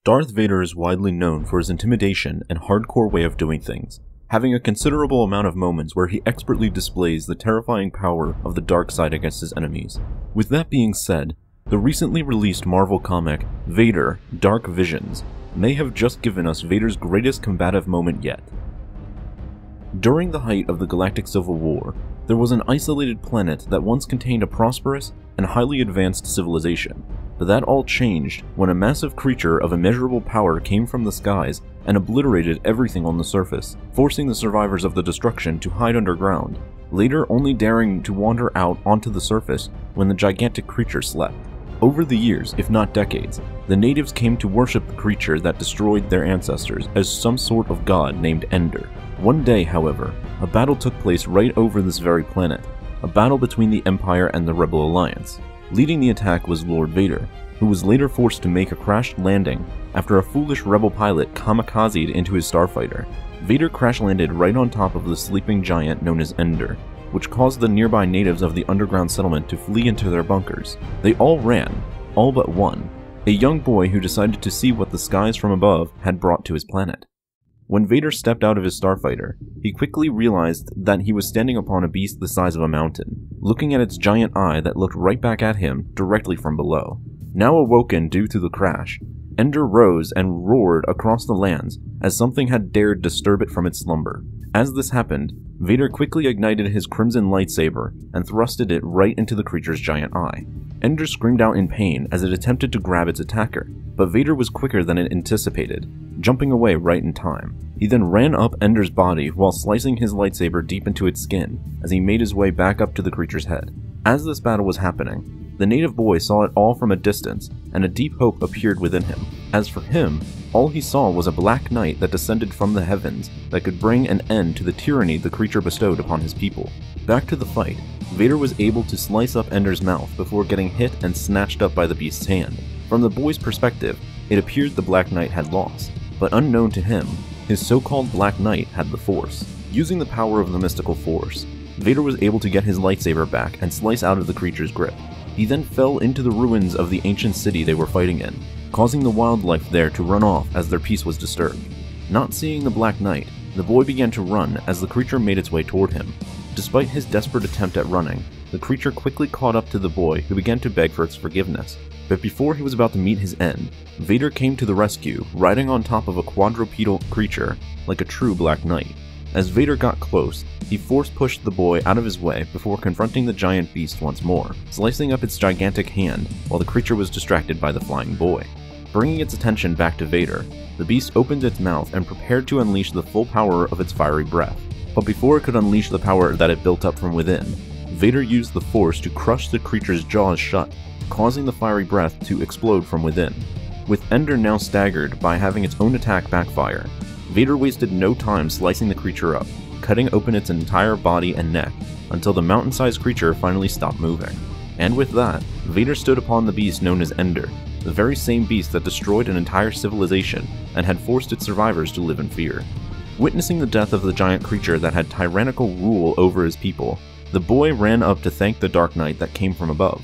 Darth Vader is widely known for his intimidation and hardcore way of doing things, having a considerable amount of moments where he expertly displays the terrifying power of the dark side against his enemies. With that being said, the recently released Marvel comic, Vader: Dark Visions, may have just given us Vader's greatest combative moment yet. During the height of the Galactic Civil War, there was an isolated planet that once contained a prosperous and highly advanced civilization, but that all changed when a massive creature of immeasurable power came from the skies and obliterated everything on the surface, forcing the survivors of the destruction to hide underground, later only daring to wander out onto the surface when the gigantic creature slept. Over the years, if not decades, the natives came to worship the creature that destroyed their ancestors as some sort of god named Ender. One day, however, a battle took place right over this very planet, a battle between the Empire and the Rebel Alliance. Leading the attack was Lord Vader, who was later forced to make a crashed landing after a foolish rebel pilot kamikazed into his starfighter. Vader crash-landed right on top of the sleeping giant known as Ender, which caused the nearby natives of the underground settlement to flee into their bunkers. They all ran, all but one, a young boy who decided to see what the skies from above had brought to his planet. When Vader stepped out of his starfighter, he quickly realized that he was standing upon a beast the size of a mountain, looking at its giant eye that looked right back at him directly from below. Now awoken due to the crash, Ender rose and roared across the lands as something had dared disturb it from its slumber. As this happened, Vader quickly ignited his crimson lightsaber and thrusted it right into the creature's giant eye. Ender screamed out in pain as it attempted to grab its attacker, but Vader was quicker than it anticipated, jumping away right in time. He then ran up Ender's body while slicing his lightsaber deep into its skin as he made his way back up to the creature's head. As this battle was happening, the native boy saw it all from a distance, and a deep hope appeared within him. As for him, all he saw was a black knight that descended from the heavens that could bring an end to the tyranny the creature bestowed upon his people. Back to the fight, Vader was able to slice up Ender's mouth before getting hit and snatched up by the beast's hand. From the boy's perspective, it appeared the Black Knight had lost, but unknown to him, his so-called Black Knight had the Force. Using the power of the mystical Force, Vader was able to get his lightsaber back and slice out of the creature's grip. He then fell into the ruins of the ancient city they were fighting in, causing the wildlife there to run off as their peace was disturbed. Not seeing the Black Knight, the boy began to run as the creature made its way toward him. Despite his desperate attempt at running, the creature quickly caught up to the boy, who began to beg for its forgiveness. But before he was about to meet his end, Vader came to the rescue, riding on top of a quadrupedal creature like a true Black Knight. As Vader got close, he force-pushed the boy out of his way before confronting the giant beast once more, slicing up its gigantic hand while the creature was distracted by the flying boy. Bringing its attention back to Vader, the beast opened its mouth and prepared to unleash the full power of its fiery breath. But before it could unleash the power that it built up from within, Vader used the Force to crush the creature's jaws shut, causing the fiery breath to explode from within. With Ender now staggered by having its own attack backfire, Vader wasted no time slicing the creature up, cutting open its entire body and neck, until the mountain-sized creature finally stopped moving. And with that, Vader stood upon the beast known as Ender, the very same beast that destroyed an entire civilization and had forced its survivors to live in fear. Witnessing the death of the giant creature that had tyrannical rule over his people, the boy ran up to thank the Dark Knight that came from above.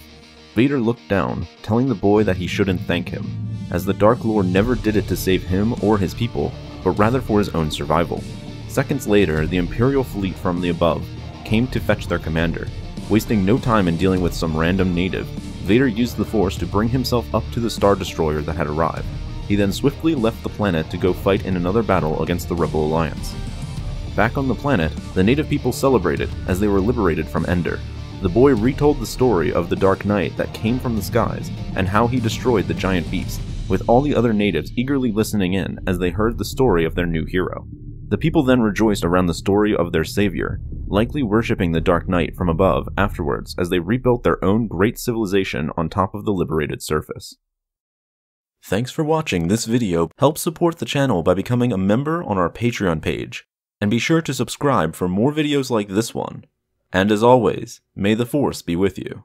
Vader looked down, telling the boy that he shouldn't thank him, as the Dark Lord never did it to save him or his people, but rather for his own survival. Seconds later, the Imperial fleet from the above came to fetch their commander. Wasting no time in dealing with some random native, Vader used the Force to bring himself up to the Star Destroyer that had arrived. He then swiftly left the planet to go fight in another battle against the Rebel Alliance. Back on the planet, the native people celebrated as they were liberated from Ender. The boy retold the story of the Dark Knight that came from the skies and how he destroyed the giant beast, with all the other natives eagerly listening in as they heard the story of their new hero. The people then rejoiced around the story of their savior, likely worshipping the Dark Knight from above afterwards as they rebuilt their own great civilization on top of the liberated surface. Thanks for watching this video. Help support the channel by becoming a member on our Patreon page, and be sure to subscribe for more videos like this one. And as always, may the Force be with you.